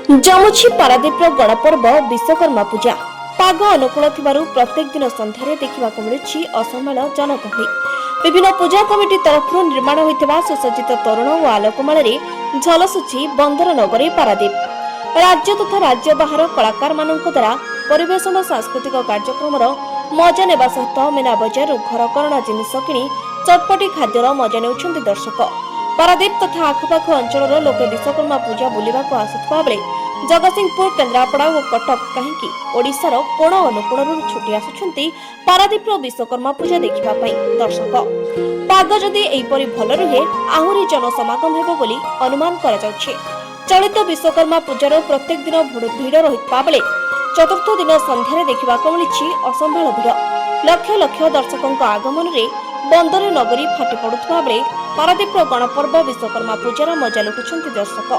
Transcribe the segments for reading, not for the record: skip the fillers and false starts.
जमुछि पारादीपर गणपर्व विश्वकर्मा पूजा पाग अनुकूल थिबारु प्रत्येक दिन संध्यारे देखिबाकु मिलुछि असमल जनगहली। विभिन्न पूजा कमिटी तरफ निर्माण होइथिबा सुसज्जित तोरण और आलोकमाल झलसुछि बंदर नगरी पारादीप। राज्य तथा राज्य बाहर कलाकार मानक द्वारा परिवेशन सांस्कृतिक कार्यक्रम मजा नेबा सहित मीना बजार घरकरणा जिनिस किणी चटपटी खाद्यर मजा नेउछन्ति दर्शक। पारादीप तथा आखपाख अंचल लोके विश्वकर्मा पूजा बुलिबाकु आसुथिबा बेले जगतसिंहपुर केन्द्रापड़ा और कटक कहीं ओडिशार कोण अनुकोणरू छुटी आसुछन्ति पारादीपर विश्वकर्मा पूजा देखिबा पई दर्शक। पाग जदि एहिपरि भल रुहे आहुरी जनसमागम हेबो बोली अनुमान करा जाउछि। चलित विश्वकर्मा पूजार प्रत्येक दिन भिड़ रहिबा बेले चतुर्थ दिन संध्यारे देखिबाकु मिलिछि असंभाळ भिड़। लक्ष लक्ष दर्शकଙ୍କ आगमन रे बंदर नगरी फाटी पड़ुथबा बेले पारादीपर गणपर्व विश्वकर्मा पूजार मजा लुटुछन्ति दर्शक।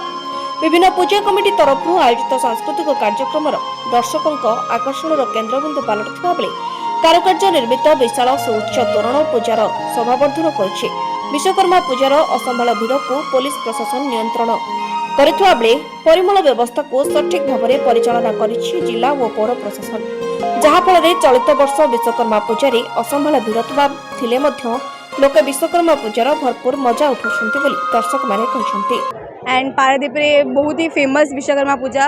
विभिन्न पूजा कमिटी तरफ आयोजित सांस्कृतिक कार्यक्रम दर्शकों आकर्षण केन्द्रबिंदु पलटुवा बेले कारुकार्य निर्मित विशाल सुउच्च तोरण पूजार शोभावर्धन करुछि। विश्वकर्मा पूजार असंभाळ भिड़ को पुलिस प्रशासन नियंत्रण करिथुवा बेले परिमल व्यवस्था को सठिक भाव में परिचालना करिछि जिला और पौर प्रशासन, जहा फल चलित वर्ष विश्वकर्मा पूजा असंभाळ भिड़ थिले मध्य लोके विश्वकर्मा पूजार भरपूर मजा उठाउछन्ति बोली दर्शक माने कहछन्ति। एंड पारादीप बहुत ही फेमस विश्वकर्मा पूजा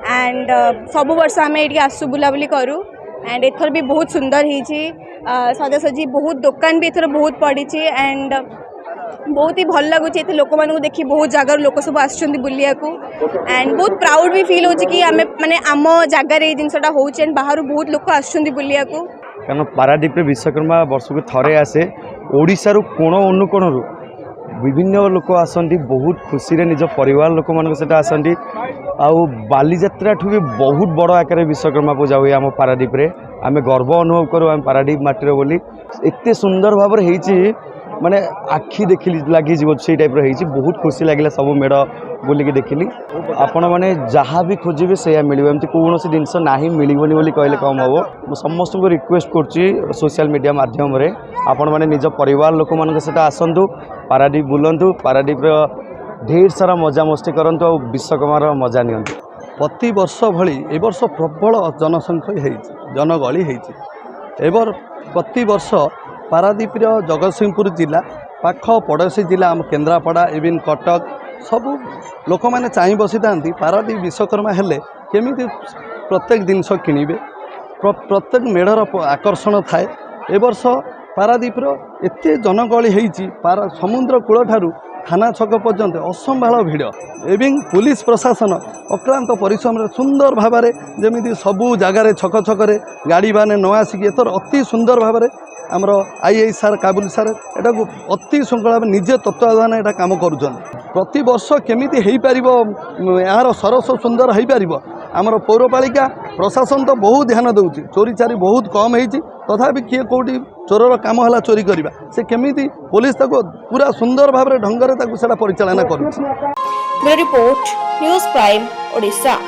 एंड सब वर्ष आम ये आसु बुलाबुली करूँ एंड एथर भी बहुत सुंदर होती सजासजी बहुत दुकान भी एथर बहुत पड़ी एंड बहुत ही भल लगुच लोक मानू देखी बहुत जगार लोक सब आसुँच बुलिया एंड बहुत प्राउड भी फिल हो कि आम माने आम जगार ये जिनसा हो बाहर बहुत लोक आसुँच बुलिया कारण पारादीप विश्वकर्मा वर्ष को थरे आसे ओडिशारू कोण अनुकोणरू विभिन्न लोक आसती बहुत खुशी रे निज परिवार लोक मान आसती आउ बालीजात्रा ठू भी बहुत बड़ आकार विश्वकर्मा पूजा हुए आम पारादीप रे आम गर्व अनुभव करूँ आम पारादीप माटी बोली एत सुंदर भाव माने आखि देखिली लगी से टाइप रही बहुत खुशी लगे सब मेढ़ बुलिकी देखिली आपण मैंने जहाँ भी खोजे से मिले एमती कौन जिनस ना मिलबनी बोली कहले कम हम समस्त को रिक्वेस्ट कर सोशल मीडिया माध्यम रे आपण मैंने निज परिवार लोक मान सहित आसतु पारादीप बुलंतु पारादीप ढेर सारा मजा मस्ती करंतु और विश्वकर्मार मजा नियंतु। प्रति वर्ष भली ए वर्ष प्रबल जनसंख्या जनगहली एबर प्रति वर्ष पारादीप जगतसिंहपुर जिला पाख पड़ोसी जिला आम केन्द्रापड़ा इवन कटक सब लोक मैंने चाह बसी था पारादीप विश्वकर्मा हेले केमिति प्रत्येक जिनस किणवे प्रत्येक मेढ़र आकर्षण थाए ए वर्ष पारादीप एत जनगहली होती समुद्र कूल ठारू थाना छक पर्यंत असंभाळ भिड़ एवं पुलिस प्रशासन अक्लांत परिश्रम सुंदर भाव जमी सबू जगार छक छकरे गाड़ी बाने न आसिक एथर अति सुंदर भाव आमर आई सार काबुल सार एटा को अति श्रृंखला निजे तत्वाधान एटा काम करुछन। प्रति वर्ष केमिति हेई परिबो यार सरस सुंदर हेई परिबो आमर पौरपालिका प्रशासन तो बहुत ध्यान दउछि चोरी चारी बहुत कम हेछि तथापि किए कोटी चोरर काम हला चोरी करिबा से केमिति पुलिस ताको पूरा सुंदर भाव ढंग से परिचालना करुछि। Report news prime Odisha.